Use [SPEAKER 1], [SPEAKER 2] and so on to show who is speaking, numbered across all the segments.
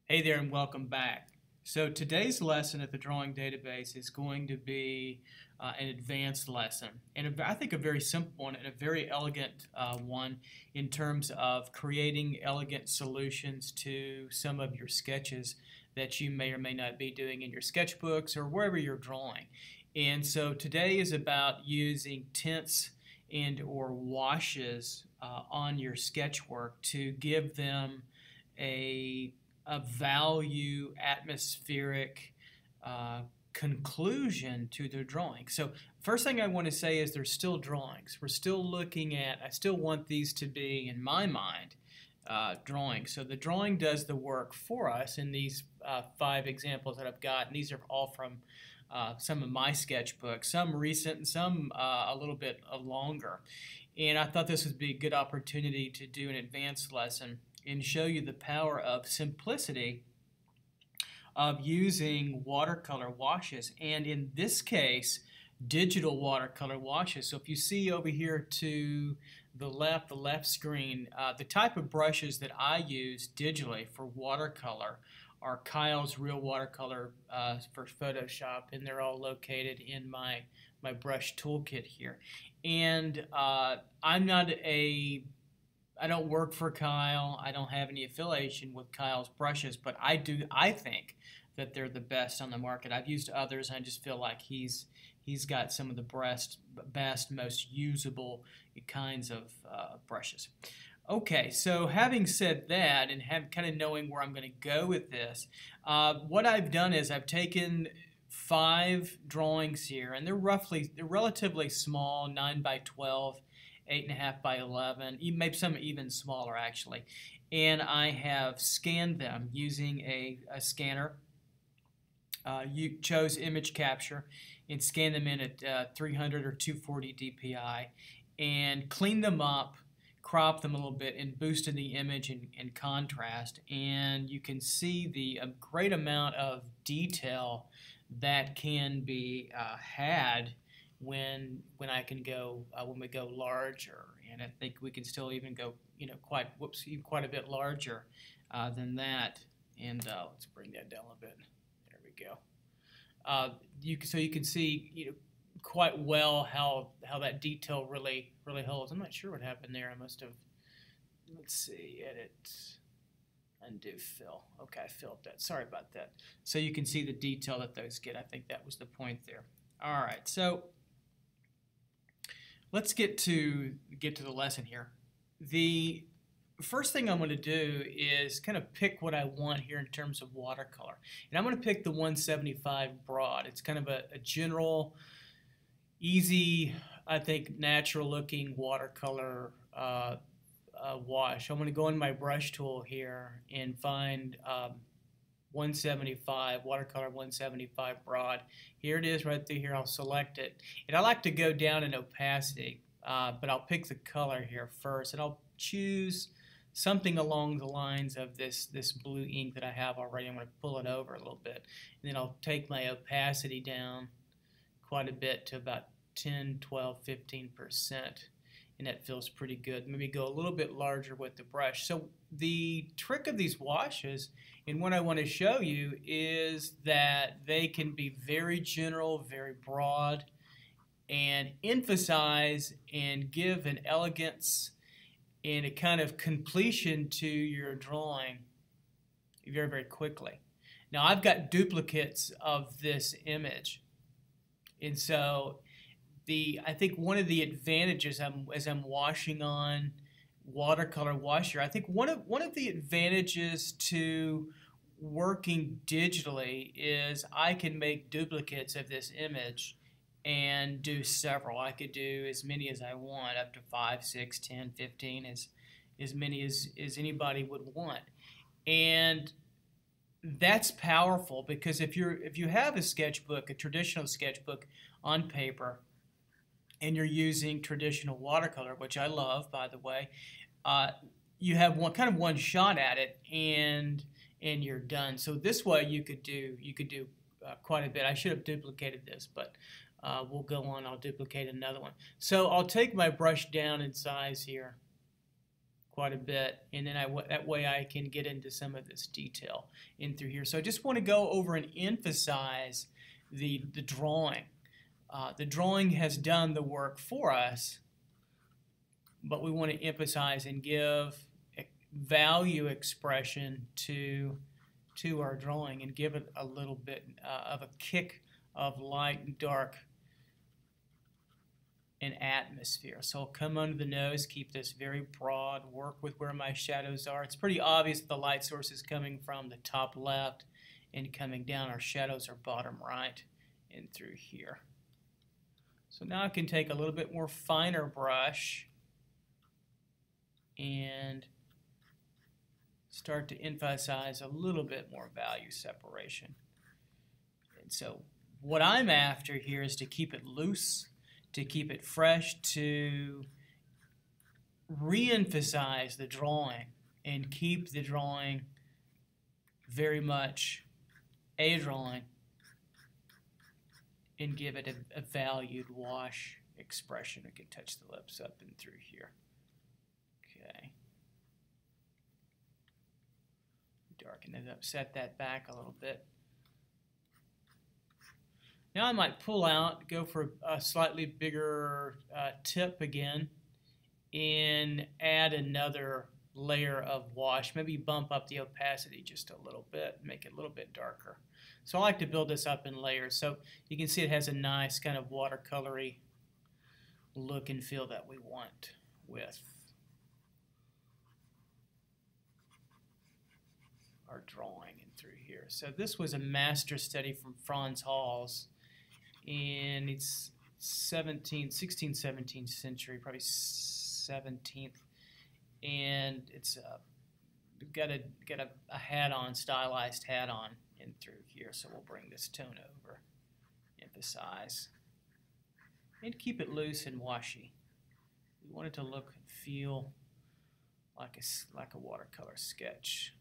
[SPEAKER 1] Hey there and welcome back. So today's lesson at the Drawing Database is going to be an advanced lesson, and I think a very simple one and a very elegant one in terms of creating elegant solutions to some of your sketches that you may or may not be doing in your sketchbooks or wherever you're drawing. And so today is about using tints and or washes on your sketch work to give them a value atmospheric conclusion to their drawing. So first thing I want to say is they're still drawings. We're still looking at, I still want these to be, in my mind, drawings. So the drawing does the work for us in these 5 examples that I've got. And these are all from some of my sketchbooks, some recent and some a little bit longer. And I thought this would be a good opportunity to do an advanced lesson and show you the power of simplicity of using watercolor washes, and in this case digital watercolor washes. So if you see over here to the left screen, the type of brushes that I use digitally for watercolor are Kyle's Real Watercolor for Photoshop, and they're all located in my brush toolkit here. And I don't work for Kyle. I don't have any affiliation with Kyle's brushes, but I think that they're the best on the market. I've used others, and I just feel like he's got some of the best, most usable kinds of brushes. Okay, so having said that, and kind of knowing where I'm going to go with this, what I've done is I've taken 5 drawings here, and they're relatively small, 9 by 12. 8.5 by 11, maybe some even smaller actually. And I have scanned them using a scanner. You chose image capture and scanned them in at 300 or 240 DPI and cleaned them up, cropped them a little bit, and boosted the image in contrast. And you can see the great amount of detail that can be had when we go larger, and I think we can still even go quite a bit larger than that. And let's bring that down a bit. There we go. So you can see quite well how that detail really holds. I'm not sure what happened there. I must have, let's see, edit, undo, fill. Okay, I filled that. Sorry about that. So you can see the detail that those get. I think that was the point there. All right, so let's get to the lesson here. The first thing I'm going to do is kind of pick what I want here in terms of watercolor. And I'm going to pick the 175 broad. It's kind of a general, easy, I think, natural looking watercolor wash. I'm going to go in my brush tool here and find 175, watercolor 175 broad. Here it is right through here. I'll select it. And I like to go down in opacity, but I'll pick the color here first, and I'll choose something along the lines of this blue ink that I have already. I'm going to pull it over a little bit, and then I'll take my opacity down quite a bit to about 10, 12, 15%. And that feels pretty good. Maybe go a little bit larger with the brush. So the trick of these washes, and what I want to show you, is that they can be very general, very broad, and emphasize and give an elegance and a kind of completion to your drawing very, very quickly. Now I've got duplicates of this image, and so I think one of the advantages as I'm washing on watercolor washer, I think one of the advantages to working digitally is I can make duplicates of this image and do several. I could do as many as I want, up to 5, 6, 10, 15, as many as anybody would want. And that's powerful because if you have a sketchbook, a traditional sketchbook on paper, and you're using traditional watercolor, which I love, by the way, you have one shot at it, and you're done. So this way you could do quite a bit. I should have duplicated this, but we'll go on. I'll duplicate another one. So I'll take my brush down in size here quite a bit, and then that way I can get into some of this detail in through here. So I just want to go over and emphasize the drawing. The drawing has done the work for us, but we want to emphasize and give value expression to our drawing and give it a little bit of a kick of light and dark and atmosphere. So I'll come under the nose, keep this very broad, work with where my shadows are. It's pretty obvious the light source is coming from the top left and coming down. Our shadows are bottom right and through here. So now I can take a little bit more finer brush and start to emphasize a little bit more value separation. And so what I'm after here is to keep it loose, to keep it fresh, to re-emphasize the drawing and keep the drawing very much a drawing and give it a valued wash expression. I can touch the lips up and through here. Okay. Darken it up, set that back a little bit. Now I might pull out, go for a slightly bigger tip again, and add another layer of wash. Maybe bump up the opacity just a little bit, make it a little bit darker. So I like to build this up in layers. So you can see it has a nice kind of watercolory look and feel that we want with our drawing and through here. So this was a master study from Franz Hals, and it's 16th, 17th century, probably 17th, and it's got a hat on, stylized hat on in through here. So we'll bring this tone over, emphasize, and keep it loose and washy. We want it to look and feel like a watercolor sketch.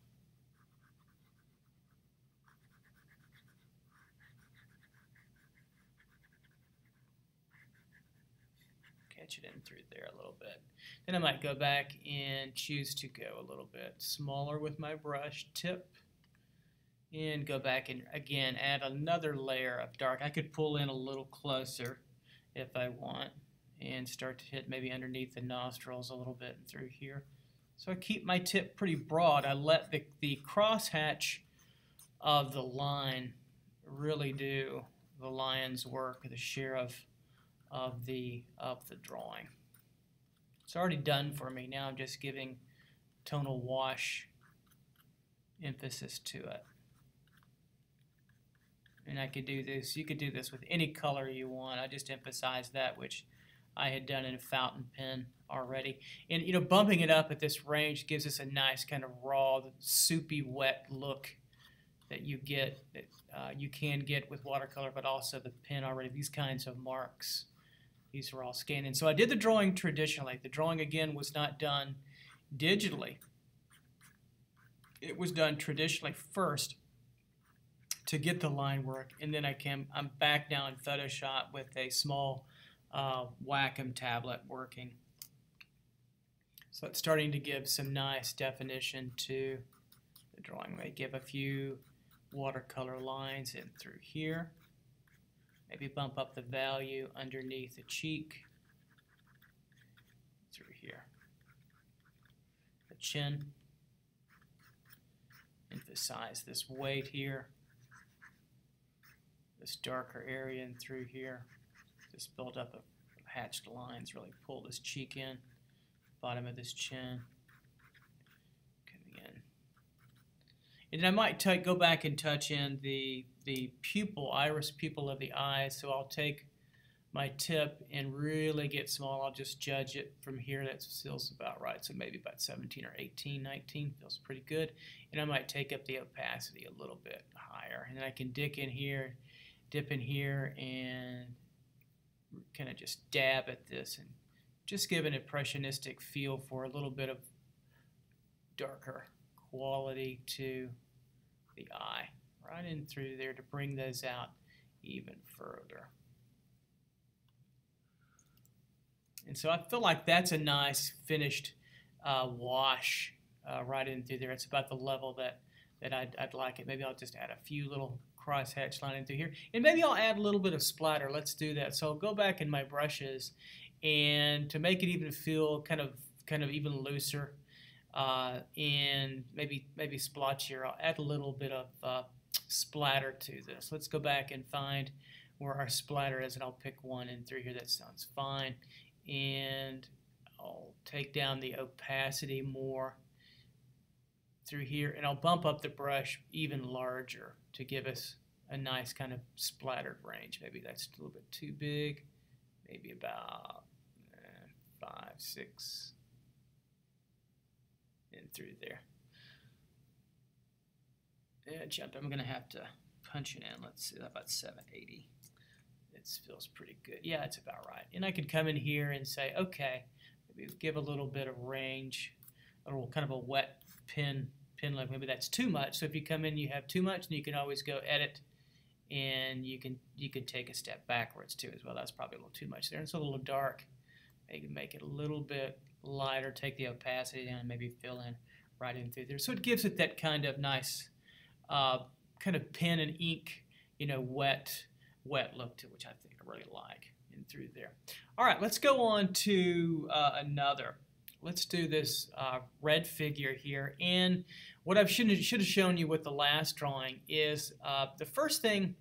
[SPEAKER 1] Catch it in through there a little bit. Then I might go back and choose to go a little bit smaller with my brush tip and go back and again add another layer of dark. I could pull in a little closer if I want and start to hit maybe underneath the nostrils a little bit and through here. So I keep my tip pretty broad. I let the crosshatch of the line really do the lion's work, the share of the drawing. It's already done for me. Now I'm just giving tonal wash emphasis to it. And I could do this, you could do this with any color you want. I just emphasized that, which I had done in a fountain pen already. And you know, bumping it up at this range gives us a nice kind of raw, soupy, wet look that you get, that you can get with watercolor, but also the pen already. These kinds of marks, these are all scanned in. So I did the drawing traditionally. The drawing, again, was not done digitally. It was done traditionally first to get the line work, and then I'm back now in Photoshop with a small Wacom tablet working. So it's starting to give some nice definition to the drawing. I may give a few watercolor lines in through here. Maybe bump up the value underneath the cheek through here. The chin. Emphasize this weight here. This darker area and through here. This buildup of hatched lines really pull this cheek in. Bottom of this chin. Coming in. And then I might go back and touch in the pupil, iris pupil of the eye. So I'll take my tip and really get small. I'll just judge it from here. That feels about right. So maybe about 17 or 18, 19 feels pretty good. And I might take up the opacity a little bit higher. And then I can dip in here, and kind of just dab at this and just give an impressionistic feel for a little bit of darker quality to the eye. Right in through there to bring those out even further. And so I feel like that's a nice finished wash right in through there. It's about the level that I'd like it. Maybe I'll just add a few little crosshatch line in through here, and maybe I'll add a little bit of splatter. Let's do that. So I'll go back in my brushes, and to make it even feel kind of even looser and maybe splotchier, I'll add a little bit of splatter to this. Let's go back and find where our splatter is, and I'll pick one in through here. That sounds fine. And I'll take down the opacity more through here, and I'll bump up the brush even larger to give us a nice kind of splattered range. Maybe that's a little bit too big. Maybe about 5, 6 in through there. Yeah, jump. I'm going to have to punch it in. Let's see, about 780. It feels pretty good. Yeah, it's about right. And I could come in here and say, okay, maybe give a little bit of range, a little kind of a wet pen look. Maybe that's too much. So if you come in, you have too much, then you can always go edit, and you can take a step backwards too as well. That's probably a little too much there. It's a little dark. Maybe make it a little bit lighter. Take the opacity down, and maybe fill in right in through there. So it gives it that kind of nice, kind of pen and ink, wet look to, which I think I really like in through there. All right, let's go on to another. Let's do this red figure here. And what I should have shown you with the last drawing is the first thing,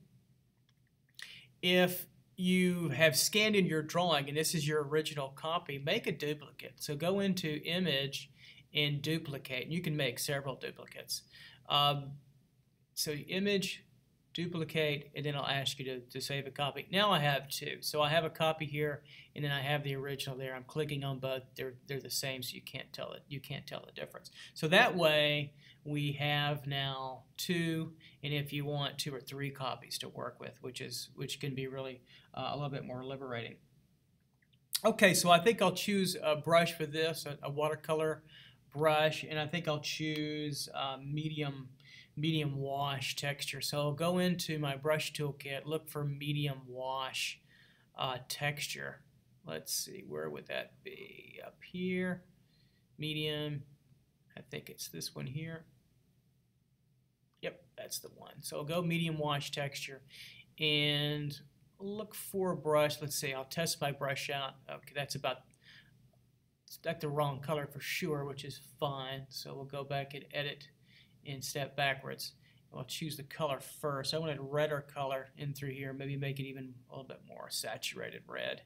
[SPEAKER 1] if you have scanned in your drawing and this is your original copy, make a duplicate. So go into Image and Duplicate. And you can make several duplicates. So Image, Duplicate, and then I'll ask you to save a copy. Now I have two. So I have a copy here, and then I have the original there. I'm clicking on both. They're the same, so you can't tell it. You can't tell the difference. So that way we have now two, and if you want 2 or 3 copies to work with, which can be really a little bit more liberating. Okay, so I think I'll choose a brush for this, a watercolor brush, and I think I'll choose medium wash texture. So I'll go into my brush toolkit, look for medium wash texture. Let's see, where would that be? Up here, medium, I think it's this one here. Yep, that's the one. So I'll go medium wash texture and look for a brush. Let's see, I'll test my brush out. Okay, that's the wrong color for sure, which is fine. So we'll go back and edit and step backwards. I'll choose the color first. I want a redder color in through here, maybe make it even a little bit more saturated red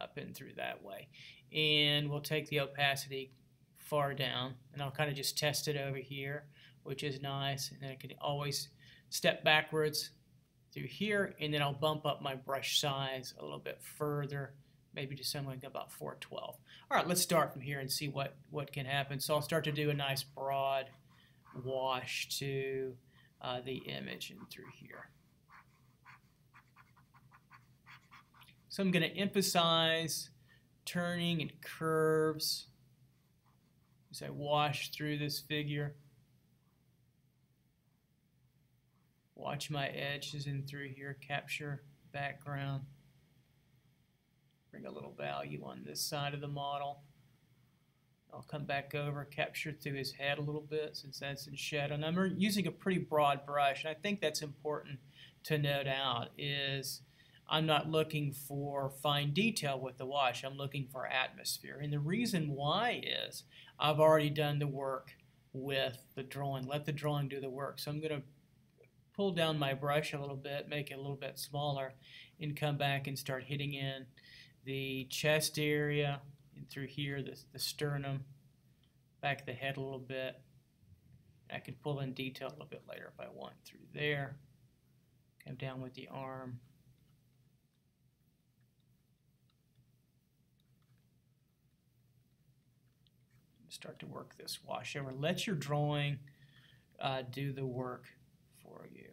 [SPEAKER 1] up in through that way. And we'll take the opacity far down, and I'll kind of just test it over here, which is nice. And then I can always step backwards through here, and then I'll bump up my brush size a little bit further, maybe to something like about 412. All right, let's start from here and see what can happen. So I'll start to do a nice broad wash to the image and through here. So I'm going to emphasize turning and curves as I wash through this figure. Watch my edges in through here, capture background. Bring a little value on this side of the model. I'll come back over, capture through his head a little bit since that's in shadow. And I'm using a pretty broad brush. And I think that's important to note out is I'm not looking for fine detail with the wash. I'm looking for atmosphere. And the reason why is I've already done the work with the drawing. Let the drawing do the work. So I'm going to pull down my brush a little bit, make it a little bit smaller, and come back and start hitting in the chest area, and through here, the sternum, back of the head a little bit. I can pull in detail a little bit later if I want through there. Come down with the arm. Start to work this wash over. Let your drawing do the work for you.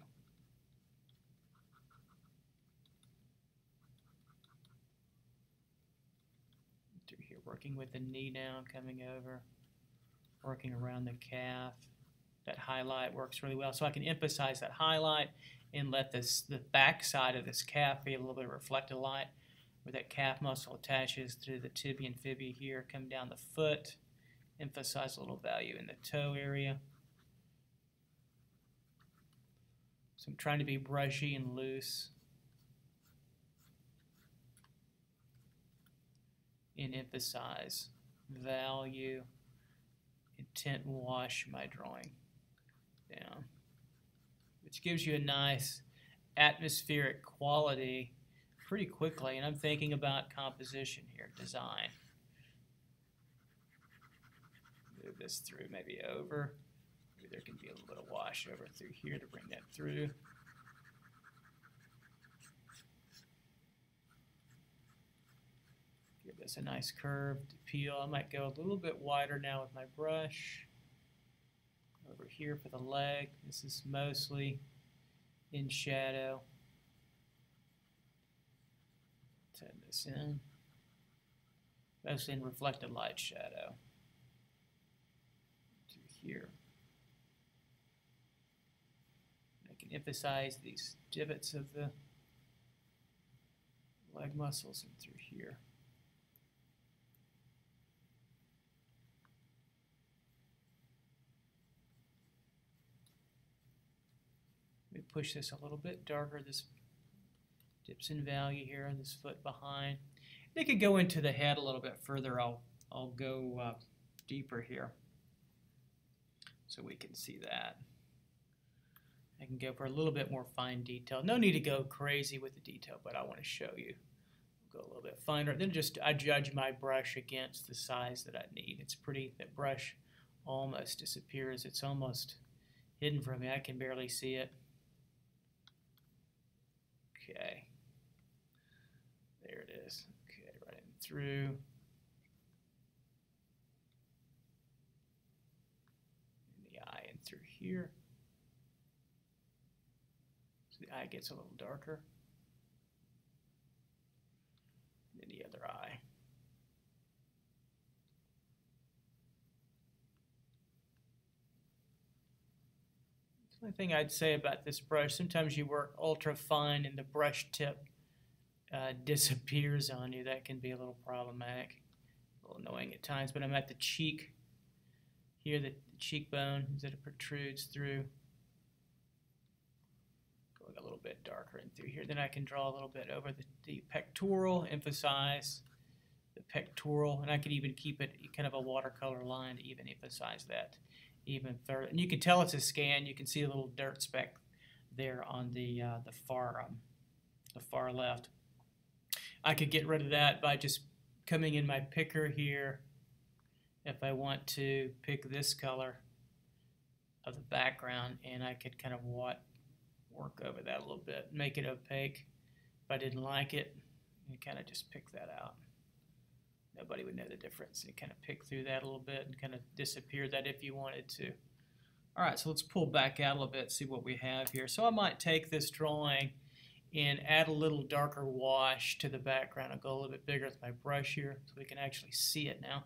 [SPEAKER 1] Working with the knee down, coming over, working around the calf. That highlight works really well. So I can emphasize that highlight and let the back side of this calf be a little bit of reflected light where that calf muscle attaches through the tibia and fibia here, come down the foot emphasize a little value in the toe area. So I'm trying to be brushy and loose and emphasize value and tint and wash my drawing down, which gives you a nice atmospheric quality pretty quickly. And I'm thinking about composition here, design. Move this through, maybe over. Maybe there can be a little bit of wash over through here to bring that through. Give this a nice curved peel. I might go a little bit wider now with my brush. Over here for the leg, this is mostly in shadow. Turn this in. Mostly in reflected light shadow. To here. I can emphasize these divots of the leg muscles and through here. Let me push this a little bit darker. This dips in value here on this foot behind. They could go into the head a little bit further. I'll go deeper here so we can see that. I can go for a little bit more fine detail. No need to go crazy with the detail, but I want to show you. Go a little bit finer. Then I judge my brush against the size that I need. It's pretty, that brush almost disappears. It's almost hidden from me. I can barely see it. Okay. There it is. Okay, right in through. In the eye and through here. So the eye gets a little darker. And then the other eye. The only thing I'd say about this brush, sometimes you work ultra fine and the brush tip disappears on you. That can be a little problematic, a little annoying at times. But I'm at the cheek here, the cheekbone that it protrudes through. Going a little bit darker in through here. Then I can draw a little bit over the pectoral, emphasize the pectoral, and I could even keep it kind of a watercolor line to even emphasize that even further. And you can tell it's a scan. You can see a little dirt speck there on the far left. I could get rid of that by just coming in my picker here. If I want to pick this color of the background, and I could kind of work over that a little bit, make it opaque. If I didn't like it, you kind of just pick that out. Nobody would know the difference. You kind of pick through that a little bit and kind of disappear that if you wanted to. All right, so let's pull back out a little bit, see what we have here. So I might take this drawing and add a little darker wash to the background. I'll go a little bit bigger with my brush here so we can actually see it now.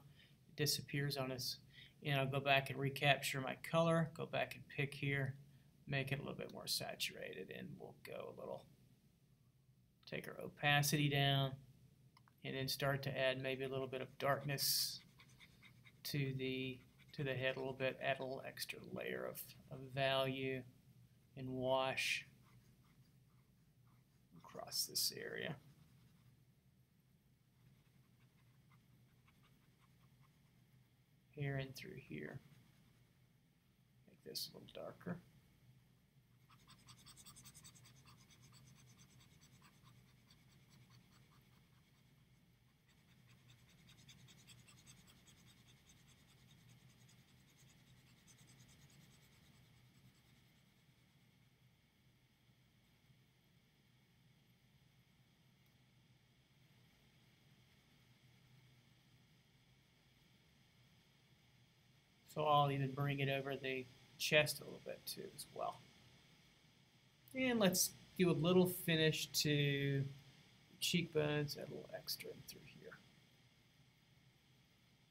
[SPEAKER 1] It disappears on us. And I'll go back and recapture my color, go back and pick here, make it a little bit more saturated, and we'll go a little, take our opacity down, and then start to add maybe a little bit of darkness to the head a little bit, add a little extra layer of value and wash across this area. Here and through here. Make this a little darker. So I'll even bring it over the chest a little bit too as well. And let's do a little finish to the cheekbones, add a little extra in through here.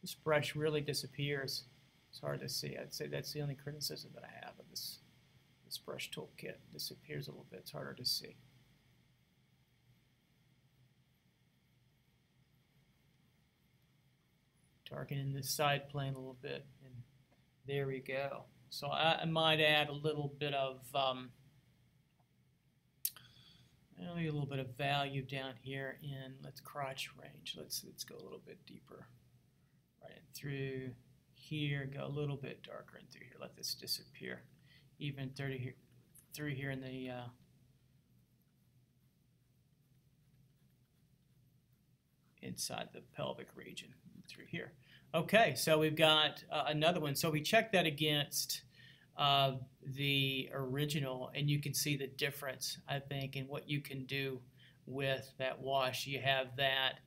[SPEAKER 1] This brush really disappears. It's hard to see. I'd say that's the only criticism that I have of this brush toolkit. It disappears a little bit. It's harder to see. Darkening the side plane a little bit, and there we go. So I might add a little bit of maybe a little bit of value down here in let's crotch range. Let's go a little bit deeper, right in through here. Go a little bit darker in through here. Let this disappear, even through here in the inside the pelvic region through here. Okay, so we've got another one. So we check that against the original, and you can see the difference, I think, in what you can do with that wash. You have that,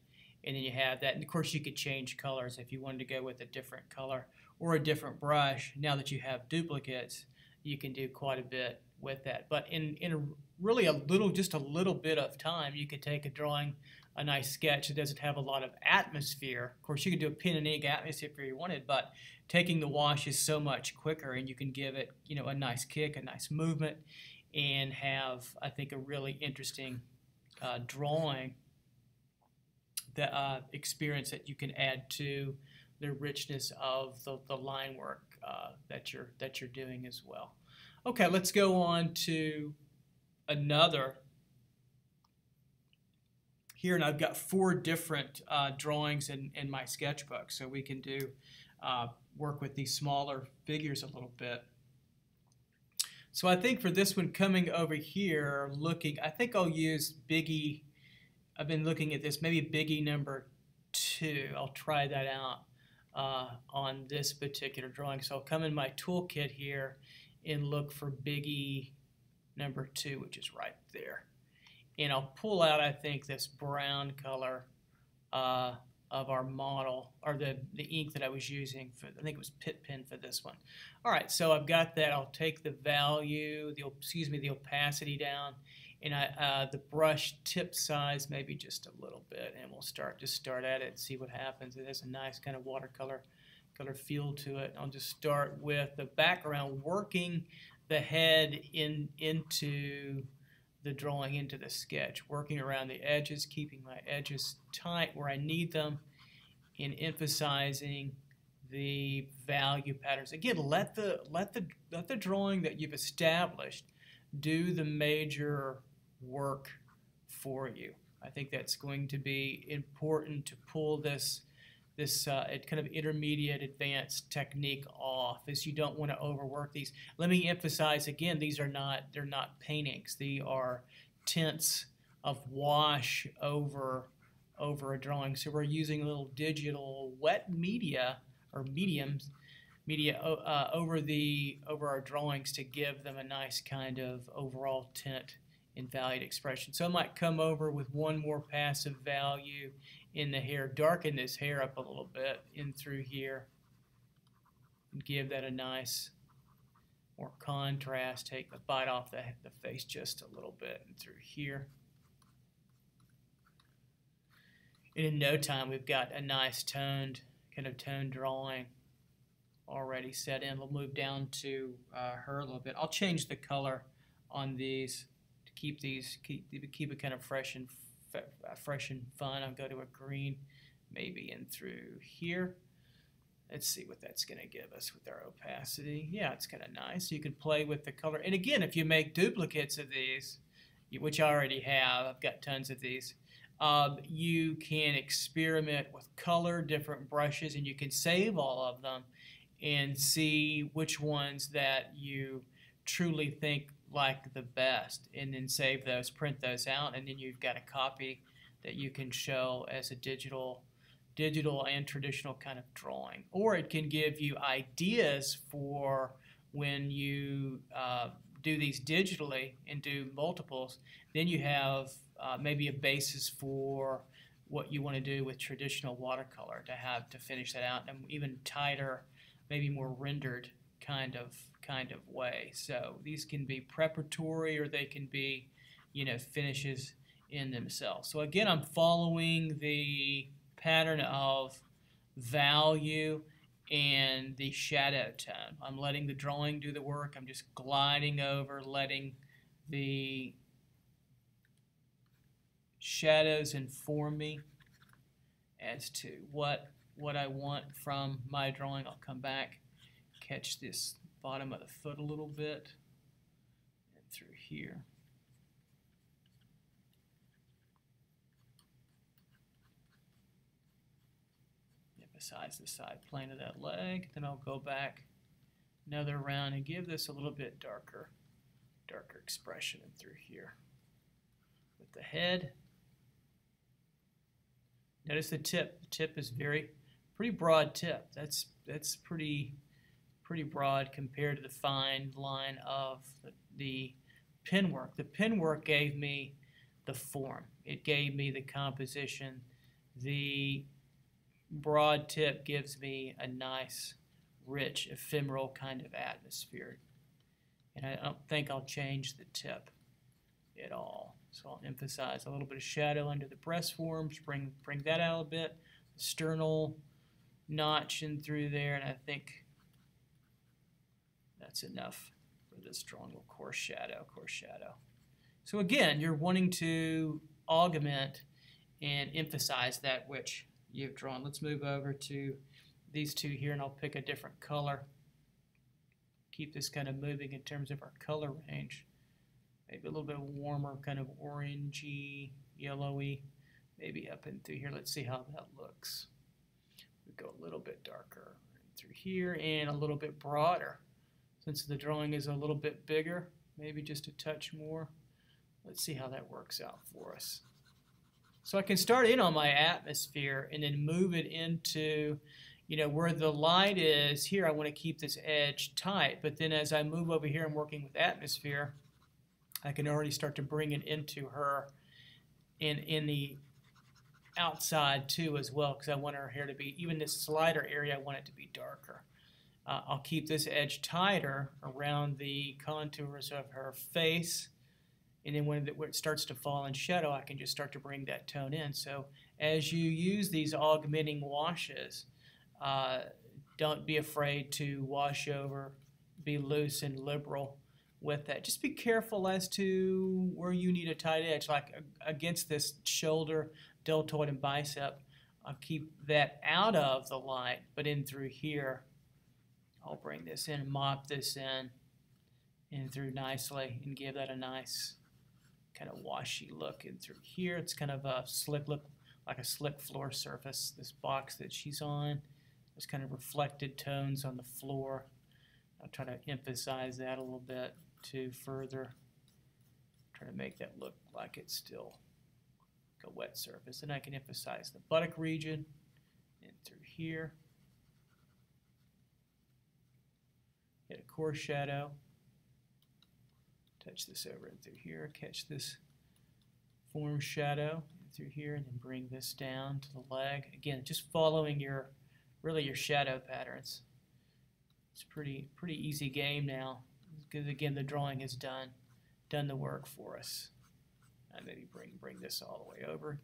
[SPEAKER 1] and then you have that. And of course, you could change colors if you wanted to go with a different color or a different brush. Now that you have duplicates, you can do quite a bit with that. But in really just a little bit of time, you could take a drawing, a nice sketch that doesn't have a lot of atmosphere. Of course, you could do a pen and ink atmosphere if you wanted, but taking the wash is so much quicker, and you can give it, you know, a nice kick, a nice movement, and have, I think, a really interesting drawing that experience that you can add to the richness of the line work that you're doing as well. Okay, let's go on to another. Here, and I've got 4 different drawings in my sketchbook, so we can do work with these smaller figures a little bit. So I think for this one, coming over here, I think I'll use Biggie. I've been looking at this, maybe Biggie number 2. I'll try that out on this particular drawing. So I'll come in my toolkit here and look for Biggie number 2, which is right there. And I'll pull out, I think, this brown color of our model, or the ink that I was using for, I think it was Pit Pen for this one. All right, so I've got that. I'll take the value, the opacity down, and the brush tip size maybe just a little bit, and we'll start at it and see what happens. It has a nice kind of watercolor feel to it. I'll just start with the background, working the head into the drawing, into the sketch, working around the edges, keeping my edges tight where I need them, and emphasizing the value patterns. Again, let the drawing that you've established do the major work for you. I think that's going to be important to pull this kind of intermediate advanced technique off, as you don't want to overwork these. Let me emphasize again, they're not paintings. They are tints of wash over a drawing. So we're using a little digital wet media or media over our drawings to give them a nice kind of overall tint and valued expression. So I might come over with one more passive value in the hair, darken this hair up a little bit in through here, and give that a nice more contrast. Take the bite off the face just a little bit and through here. And in no time, we've got a nice toned drawing already set in. We'll move down to her a little bit. I'll change the color on these to keep it kind of fresh and fun. I'll go to a green, maybe in through here. Let's see what that's going to give us with our opacity. Yeah, it's kind of nice. You can play with the color. And again, if you make duplicates of these, which I already have, I've got tons of these, you can experiment with color, different brushes, and you can save all of them and see which ones that you truly think like the best, and then save those, print those out, and then you've got a copy that you can show as a digital and traditional kind of drawing. Or it can give you ideas for when you do these digitally and do multiples. Then you have maybe a basis for what you want to do with traditional watercolor to finish that out in an even tighter, maybe more rendered kind of way. So these can be preparatory, or they can be, finishes in themselves. So again, I'm following the pattern of value and the shadow tone. I'm letting the drawing do the work. I'm just gliding over, letting the shadows inform me as to what what I want from my drawing. I'll come back, catch this bottom of the foot a little bit, and through here. Emphasize the side plane of that leg. Then I'll go back another round and give this a little bit darker expression and through here. With the head, notice the tip. The tip is pretty broad tip. That's pretty broad compared to the fine line of the pen work. The pen work gave me the form. It gave me the composition. The broad tip gives me a nice, rich, ephemeral kind of atmosphere. And I don't think I'll change the tip at all. So I'll emphasize a little bit of shadow under the breast forms, bring that out a bit, the sternal notch in through there, and I think that's enough for this drawing. Little coarse shadow. So again, you're wanting to augment and emphasize that which you've drawn. Let's move over to these two here, and I'll pick a different color. Keep this kind of moving in terms of our color range. Maybe a little bit warmer, kind of orangey, yellowy, maybe up and through here. Let's see how that looks. We go a little bit darker through here and a little bit broader. Since the drawing is a little bit bigger, maybe just a touch more. Let's see how that works out for us. So I can start in on my atmosphere and then move it into, where the light is. Here I want to keep this edge tight, but then as I move over here and working with atmosphere, I can already start to bring it into her in the outside too as well, because I want her hair to be, even this slider area, I want it to be darker. I'll keep this edge tighter around the contours of her face, and then when it starts to fall in shadow, I can just start to bring that tone in. So as you use these augmenting washes, don't be afraid to wash over, be loose and liberal with that. Just be careful as to where you need a tight edge, like against this shoulder, deltoid, and bicep. I'll keep that out of the light, but in through here, I'll bring this in, mop this in through nicely, and give that a nice kind of washy look in through here. It's kind of a slick look, like a slick floor surface, this box that she's on. There's kind of reflected tones on the floor. I'll try to emphasize that a little bit to further try to make that look like it's still a wet surface. And I can emphasize the buttock region and through here. Get a coarse shadow. Touch this over and through here. Catch this form shadow through here, and then bring this down to the leg. Again, just following your shadow patterns. It's pretty easy game now, because again the drawing has done the work for us. And maybe bring this all the way over.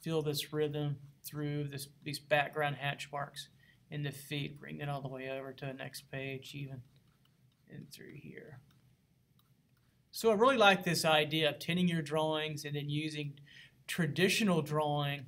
[SPEAKER 1] Feel this rhythm through these background hatch marks in the feet. Bring it all the way over to the next page, even and through here. So I really like this idea of tinting your drawings and then using traditional drawing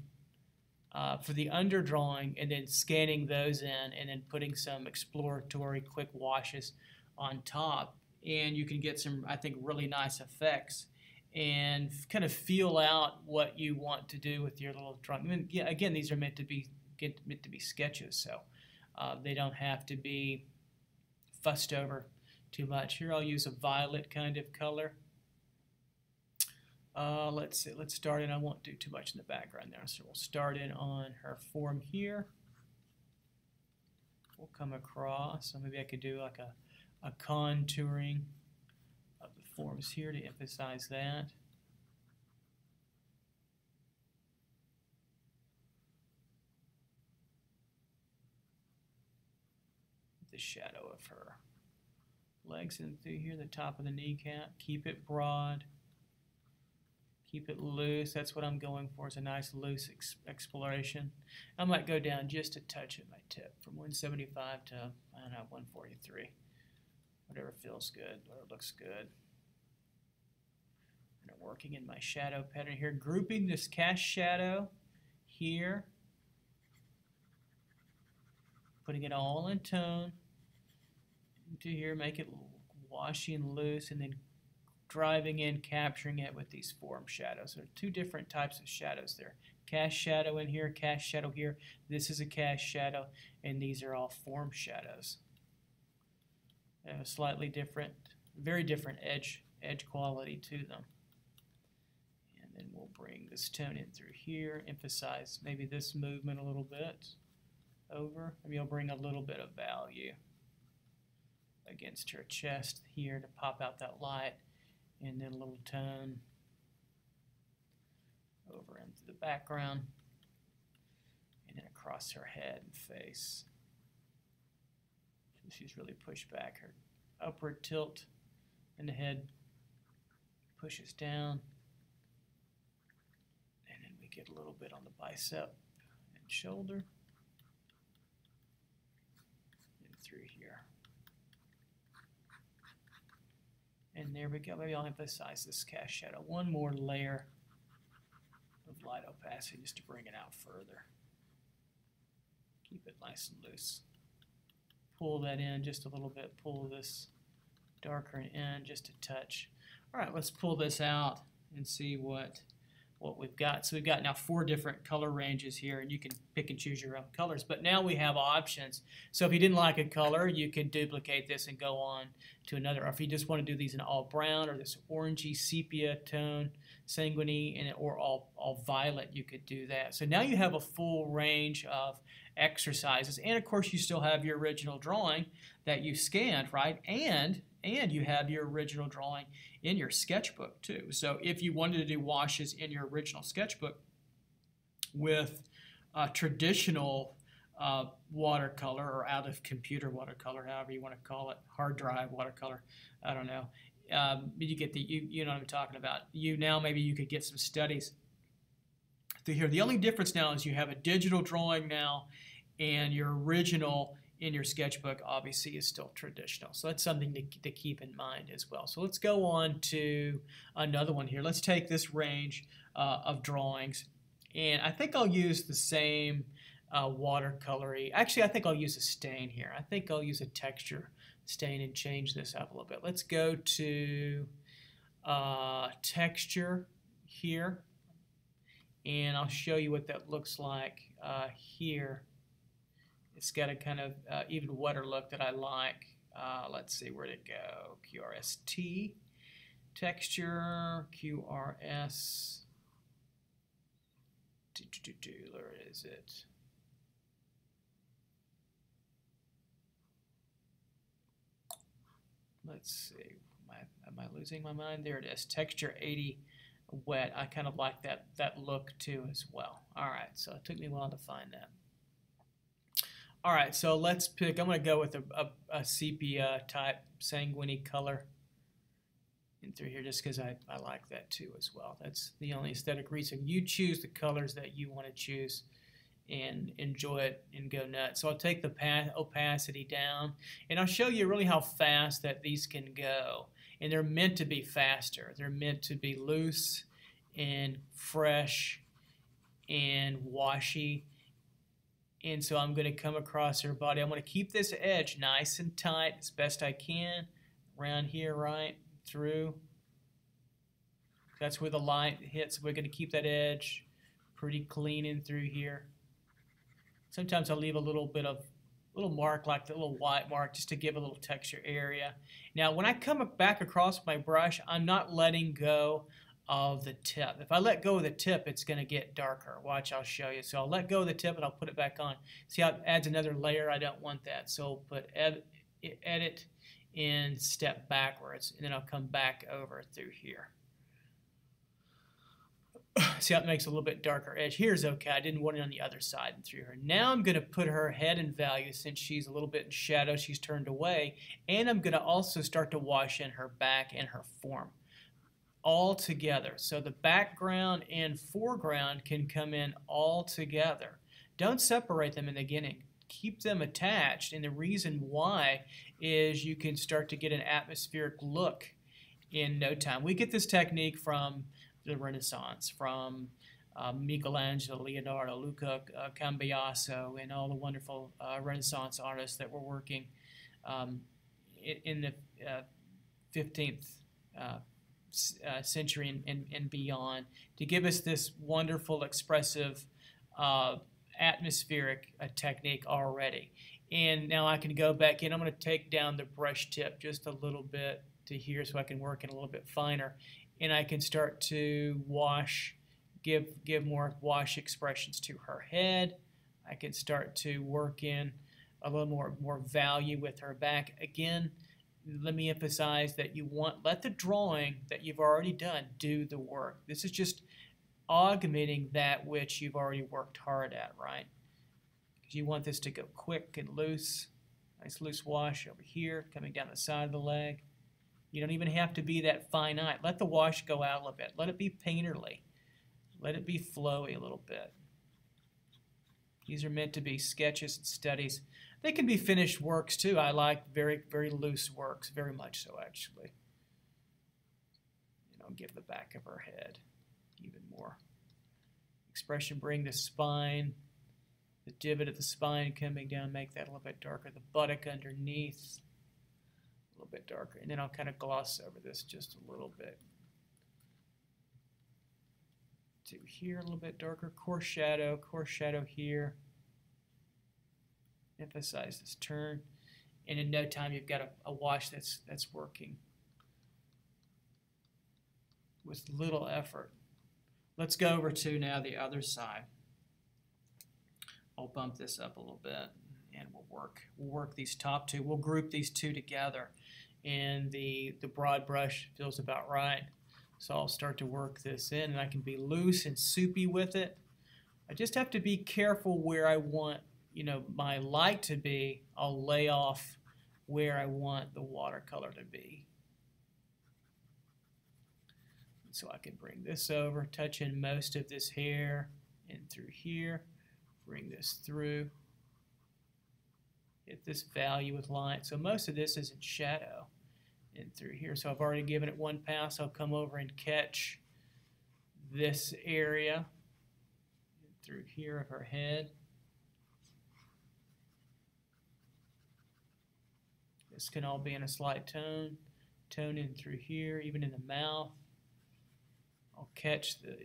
[SPEAKER 1] for the underdrawing, and then scanning those in, and then putting some exploratory quick washes on top. And you can get some, I think, really nice effects and kind of feel out what you want to do with your little drawing. I mean, yeah, again, these are meant to be sketches, so they don't have to be fussed over too much. Here I'll use a violet kind of color. Let's see, let's start in. I won't do too much in the background there, so we'll start in on her form here. We'll come across, so maybe I could do like a contouring of the forms here to emphasize that. The shadow of her legs in through here, the top of the kneecap. Keep it broad. Keep it loose. That's what I'm going for, is a nice loose exploration. I might go down just a touch at my tip from 175 to, I don't know, 143. Whatever feels good, whatever looks good. And I'm working in my shadow pattern here, grouping this cast shadow here. putting it all in tone into here, make it washy and loose, and then driving in, capturing it with these form shadows. There are two different types of shadows there. Cast shadow in here, cast shadow here. This is a cast shadow, and these are all form shadows. They have a slightly different, very different edge quality to them. And then we'll bring this tone in through here, emphasize maybe this movement a little bit over. Maybe I'll bring a little bit of value against her chest here to pop out that light, and then a little tone over into the background, and then across her head and face. So she's really pushed back. Her upward tilt in the head pushes down, and then we get a little bit on the bicep and shoulder, and through here. And there we go. Maybe I'll emphasize this cast shadow. One more layer of light opacity just to bring it out further. Keep it nice and loose. Pull that in just a little bit. Pull this darker in just a touch. All right, let's pull this out and see what we've got. So we've got now 4 different color ranges here, and you can pick and choose your own colors. But now we have options. So if you didn't like a color, you can duplicate this and go on to another. Or if you just want to do these in all brown or this orangey sepia tone, sanguine, and or all violet, you could do that. So now you have a full range of exercises, and of course you still have your original drawing that you scanned, right? And you have your original drawing in your sketchbook too. So if you wanted to do washes in your original sketchbook with traditional watercolor or out of computer watercolor, however you want to call it, hard drive watercolor, I don't know. You get you know what I'm talking about. Maybe you could get some studies through here. The only difference now is you have a digital drawing now, and your original in your sketchbook obviously is still traditional. So that's something to keep in mind as well. So let's go on to another one here. Let's take this range of drawings, and I think I'll use the same watercolory. Actually, I think I'll use a stain here. I think I'll use a texture stain and change this up a little bit. Let's go to texture here, and I'll show you what that looks like here. It's got a kind of even wetter look that I like. Let's see, where'd it go? QRST, texture, QRS. Where is it? Let's see. Am I losing my mind? There it is. Texture 80 wet. I kind of like that look too as well. All right, so it took me a while to find that. All right, so let's pick. I'm going to go with a sepia type sanguine color in through here just because I like that too as well. That's the only aesthetic reason. You choose the colors that you want to choose and enjoy it and go nuts. So I'll take the opacity down, and I'll show you really how fast that these can go. And they're meant to be faster. They're meant to be loose and fresh and washy. And so I'm going to come across her body. I'm going to keep this edge nice and tight as best I can. Around here, right through. That's where the light hits. We're going to keep that edge pretty clean in through here. Sometimes I'll leave a little mark, like the little white mark, just to give a little texture area. Now, when I come back across my brush, I'm not letting go of the tip. If I let go of the tip, it's going to get darker. Watch, I'll show you. So I'll let go of the tip and I'll put it back on. See how it adds another layer? I don't want that. So I'll put edit and step backwards, and then I'll come back over through here. See how it makes a little bit darker edge. Here's okay. I didn't want it on the other side and through her. Now I'm going to put her head in value since she's a little bit in shadow. She's turned away. And I'm going to also start to wash in her back and her form all together. So the background and foreground can come in all together. Don't separate them in the beginning. Keep them attached. And the reason why is you can start to get an atmospheric look in no time. We get this technique from the Renaissance, from Michelangelo, Leonardo, Luca Cambiaso, and all the wonderful Renaissance artists that were working um, in the 15th century and beyond, to give us this wonderful, expressive, atmospheric technique already. And now I can go back in. I'm going to take down the brush tip just a little bit to here so I can work it a little bit finer. And I can start to wash, give more wash expressions to her head. I can start to work in a little more value with her back. Again, let me emphasize that let the drawing that you've already done do the work. This is just augmenting that which you've already worked hard at, right? Because you want this to go quick and loose. Nice loose wash over here, coming down the side of the leg. You don't even have to be that finite. Let the wash go out a little bit. Let it be painterly. Let it be flowy a little bit. These are meant to be sketches and studies. They can be finished works too. I like very, very loose works, very much so actually. And I'll give the back of her head even more expression. Bring the spine, the divot of the spine coming down, make that a little bit darker. The buttock underneath, a little bit darker. And then I'll kind of gloss over this just a little bit. To here, a little bit darker. Coarse shadow here. Emphasize this turn. And in no time, you've got a wash that's working with little effort. Let's go over to now the other side. I'll bump this up a little bit, and we'll work these top two. We'll group these two together, and the broad brush feels about right. So I'll start to work this in, and I can be loose and soupy with it. I just have to be careful where I want, my light to be. I'll lay off where I want the watercolor to be. So I can bring this over, touch in most of this hair in through here, bring this through, hit this value with light. So most of this is in shadow in through here. So I've already given it one pass. I'll come over and catch this area through here of her head. This can all be in a slight tone in through here, even in the mouth. I'll catch the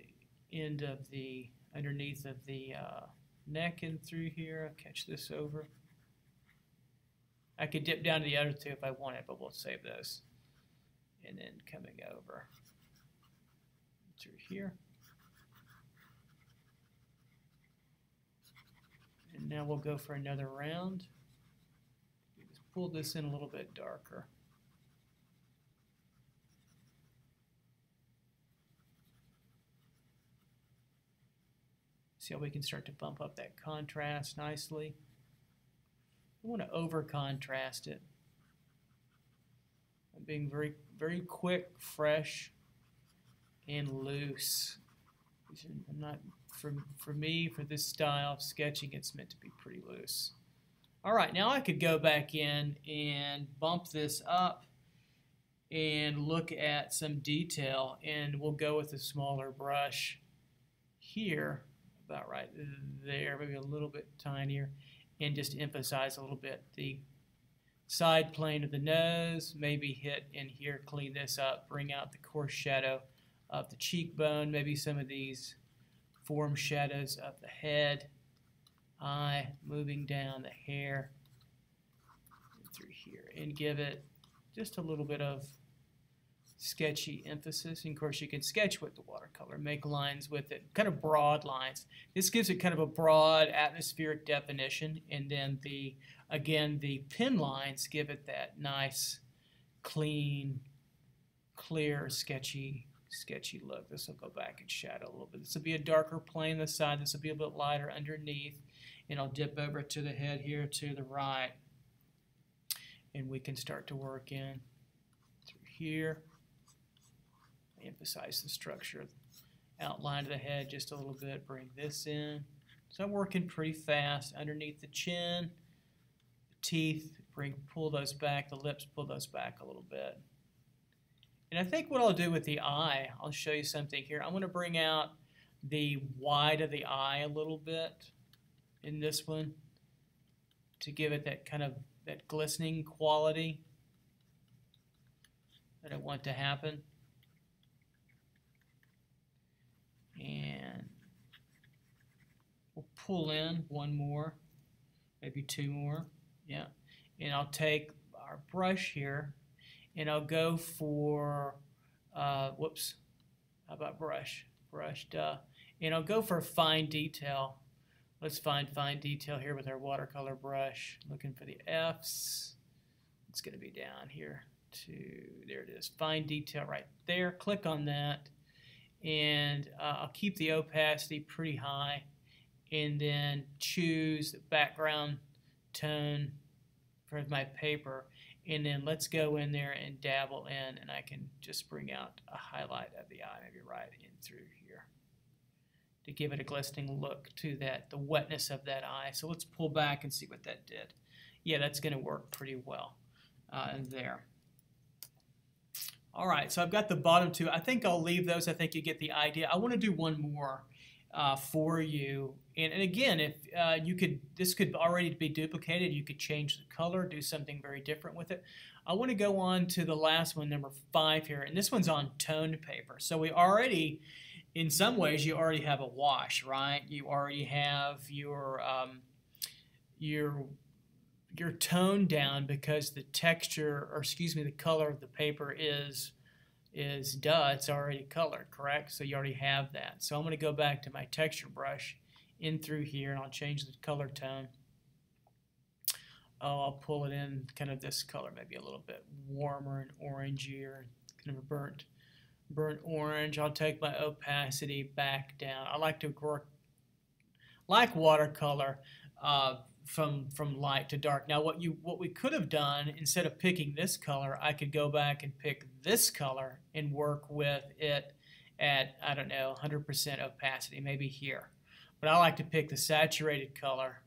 [SPEAKER 1] end of the underneath of the neck in through here. I'll catch this over. I could dip down to the other two if I wanted, but we'll save those. And then coming over through here. And now we'll go for another round. Just pull this in a little bit darker. See how we can start to bump up that contrast nicely. I want to over contrast it. I'm being very, very quick, fresh, and loose. I'm not, for me, for this style of sketching, it's meant to be pretty loose. All right, now I could go back in and bump this up and look at some detail, and we'll go with a smaller brush here, about right there, maybe a little bit tinier, and just emphasize a little bit the side plane of the nose, maybe hit in here, clean this up, bring out the coarse shadow of the cheekbone, maybe some of these form shadows of the head, eye, moving down the hair through here, and give it just a little bit of sketchy emphasis. And of course you can sketch with the watercolor, make lines with it, kind of broad lines. This gives it kind of a broad atmospheric definition, and then again the pen lines give it that nice, clean, clear, sketchy look. This will go back and shadow a little bit. This will be a darker plane on the side. This will be a bit lighter underneath, and I'll dip over to the head here to the right, and we can start to work in through here. Emphasize the structure, outline of the head just a little bit, bring this in. So I'm working pretty fast underneath the chin, the teeth, pull those back, the lips, pull those back a little bit. And I think what I'll do with the eye, I'll show you something here. I'm going to bring out the wide of the eye a little bit in this one to give it that kind of that glistening quality that I want to happen. And we'll pull in one more, maybe two more, yeah. And I'll take our brush here and I'll go for, whoops, how about brush? Brush, duh. And I'll go for fine detail. Let's find fine detail here with our watercolor brush. Looking for the F's. It's going to be down here to, there it is, fine detail right there. Click on that. And I'll keep the opacity pretty high. And then choose the background tone for my paper. And then let's go in there and dabble in, and I can just bring out a highlight of the eye, maybe right in through here, to give it a glistening look to that, the wetness of that eye. So let's pull back and see what that did. Yeah, that's going to work pretty well there. All right, so I've got the bottom two. I think I'll leave those. I think you get the idea. I want to do one more for you. And again, if you could, this could already be duplicated. You could change the color, do something very different with it. I want to go on to the last one, number 5 here. And this one's on toned paper. So we already, in some ways, you already have a wash, right? You already have your tone down because the texture, or excuse me, the color of the paper is duh, it's already colored, correct? So you already have that. So I'm going to go back to my texture brush in through here, and I'll change the color tone. Oh, I'll pull it in kind of this color, maybe a little bit warmer and orangier, kind of a burnt orange. I'll take my opacity back down. I like to work like watercolor from light to dark. Now what we could have done, instead of picking this color, I could go back and pick this color and work with it at, I don't know, 100% opacity, maybe here. But I like to pick the saturated color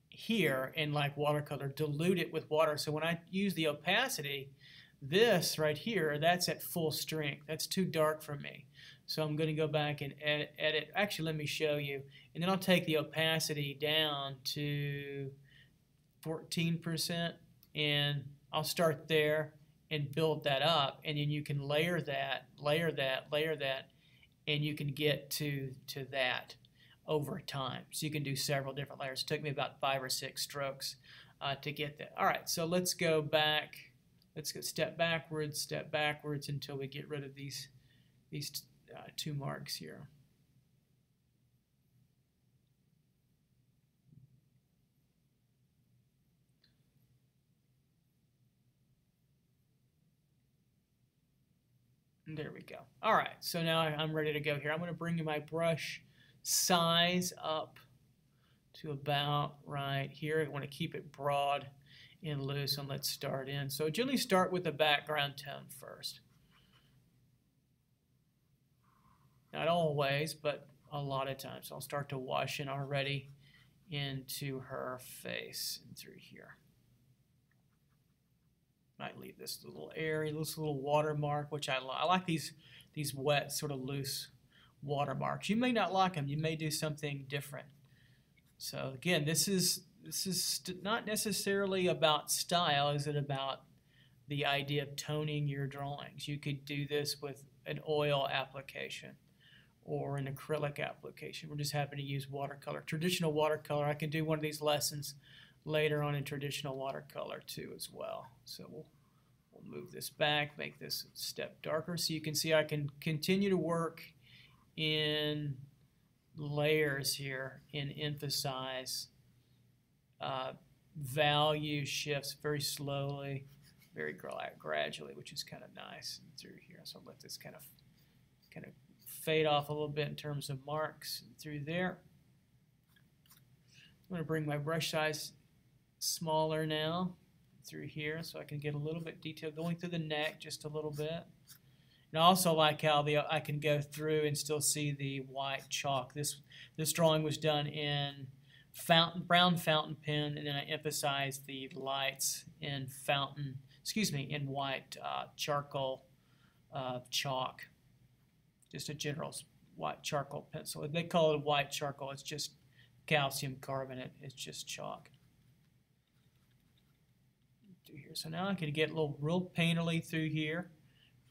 [SPEAKER 1] here and, like watercolor, dilute it with water. So when I use the opacity, this right here, that's at full strength. That's too dark for me. So I'm going to go back and edit. Actually, let me show you. And then I'll take the opacity down to 14%, and I'll start there and build that up. And then you can layer that, and you can get to that over time. So you can do several different layers. It took me about 5 or 6 strokes to get that. All right, so let's go back. Let's go step backwards until we get rid of these 2 marks here. And there we go. All right, so now I'm ready to go here. I'm going to bring my brush size up to about right here. I want to keep it broad and loose, and let's start in. So generally start with the background tone first. Not always, but a lot of times. I'll start to wash in already into her face and through here. Might leave this little area, this little watermark, which I like these wet, sort of loose watermarks. You may not like them. You may do something different. So again, this is not necessarily about style. Is it about the idea of toning your drawings? You could do this with an oil application or an acrylic application. We're just happy to use watercolor. Traditional watercolor, I can do one of these lessons later on in traditional watercolor too as well. So we'll move this back, make this a step darker so you can see I can continue to work in layers here and emphasize value shifts very slowly, very gradually, which is kind of nice through here. So I'll let this kind of fade off a little bit in terms of marks through there. I'm going to bring my brush size smaller now through here so I can get a little bit detail going through the neck just a little bit. And I also like how I can go through and still see the white chalk. This drawing was done in brown fountain pen, and then I emphasized the lights in in white charcoal chalk. Just a general white charcoal pencil. They call it white charcoal. It's just calcium carbonate. It's just chalk. Through here. So now I can get a little real painterly through here.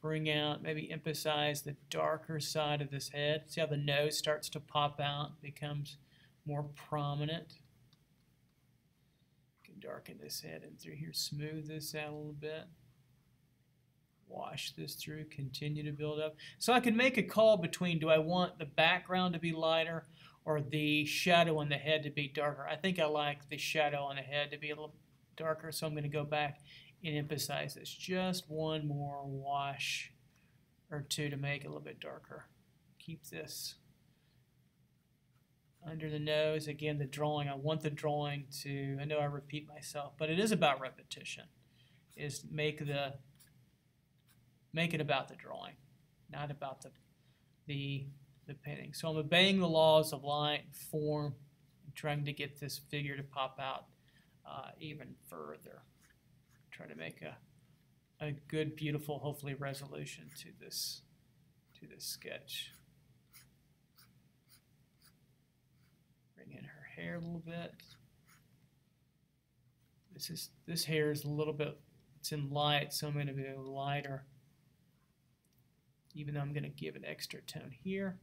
[SPEAKER 1] Bring out, maybe emphasize the darker side of this head. See how the nose starts to pop out, becomes more prominent. Can darken this head in through here, smooth this out a little bit. Wash this through, continue to build up. So I can make a call between, do I want the background to be lighter or the shadow on the head to be darker? I think I like the shadow on the head to be a little darker, so I'm going to go back and emphasize this. Just one more wash or two to make it a little bit darker. Keep this under the nose. Again, the drawing, I want the drawing to, I know I repeat myself, but it is about repetition, is make it about the drawing, not about the painting. So I'm obeying the laws of light and form and trying to get this figure to pop out even further. Try to make a good, beautiful, hopefully resolution to this sketch. Bring in her hair a little bit. This hair is a little bit, it's in light, so I'm going to be a little lighter. Even though I'm going to give an extra tone here.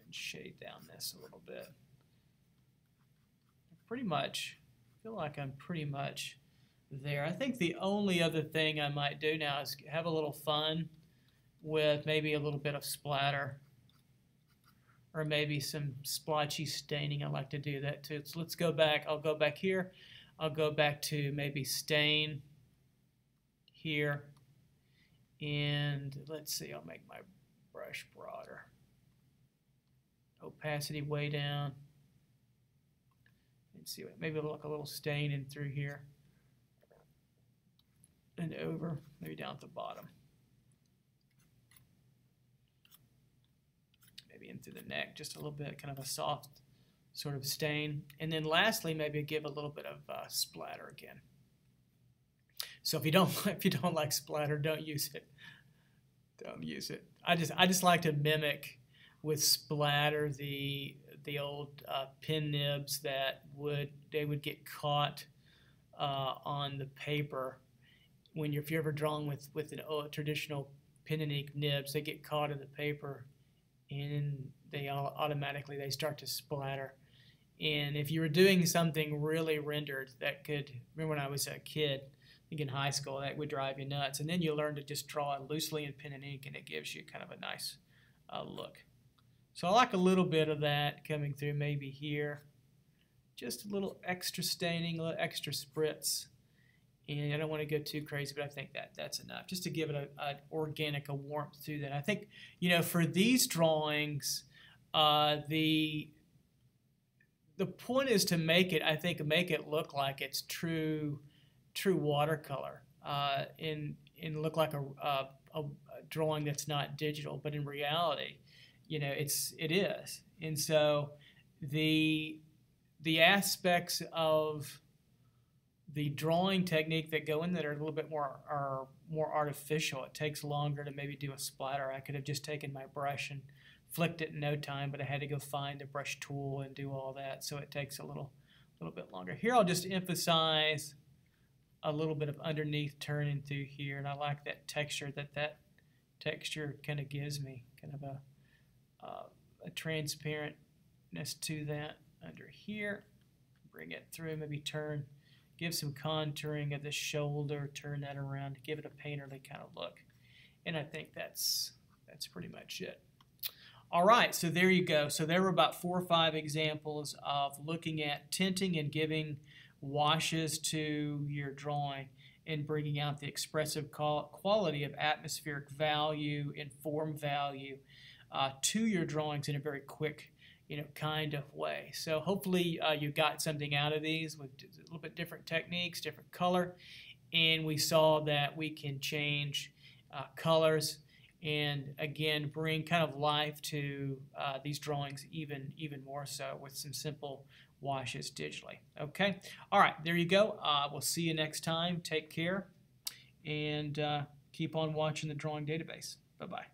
[SPEAKER 1] And shade down this a little bit. Pretty much, I feel like I'm pretty much there. I think the only other thing I might do now is have a little fun with maybe a little bit of splatter or maybe some splotchy staining. I like to do that too. So let's go back. I'll go back here. I'll go back to maybe stain here, and let's see, I'll make my brush broader. Opacity way down. And see, maybe it'll look a little stain in through here and over, maybe down at the bottom. Maybe in through the neck, just a little bit, kind of a soft sort of stain. And then lastly, maybe give a little bit of splatter again. So if you don't like splatter, don't use it. Don't use it. I just like to mimic with splatter the old pen nibs that would get caught on the paper if you're ever drawing with a traditional pen and ink nibs. They get caught in the paper and they automatically start to splatter. And if you were doing something really rendered, that could, remember when I was a kid, in high school, that would drive you nuts. And then you learn to just draw loosely in pen and ink, and it gives you kind of a nice look. So I like a little bit of that coming through maybe here. Just a little extra staining, a little extra spritz. And I don't want to go too crazy, but I think that's enough. Just to give it a organic, a warmth to that. I think, for these drawings, the point is to make it look like it's true watercolor and look like a drawing that's not digital, but in reality, it is. And so the aspects of the drawing technique that go in that are a little bit more artificial. It takes longer to maybe do a splatter. I could have just taken my brush and flicked it in no time, but I had to go find the brush tool and do all that, so it takes a little bit longer. Here I'll just emphasize a little bit of underneath turning through here, and I like that texture that texture kind of gives me, kind of a transparentness to that under here. Bring it through, maybe turn, give some contouring of the shoulder, turn that around to give it a painterly kind of look. And I think that's pretty much it. All right, so there you go. So there were about 4 or 5 examples of looking at tinting and giving washes to your drawing and bringing out the expressive quality of atmospheric value and form value to your drawings in a very quick, kind of way. So hopefully you got something out of these with a little bit different techniques, different color, and we saw that we can change colors and again bring kind of life to these drawings even more so with some simple washes digitally. Okay, all right, there you go. We'll see you next time. Take care, and keep on watching the drawing database. Bye-bye.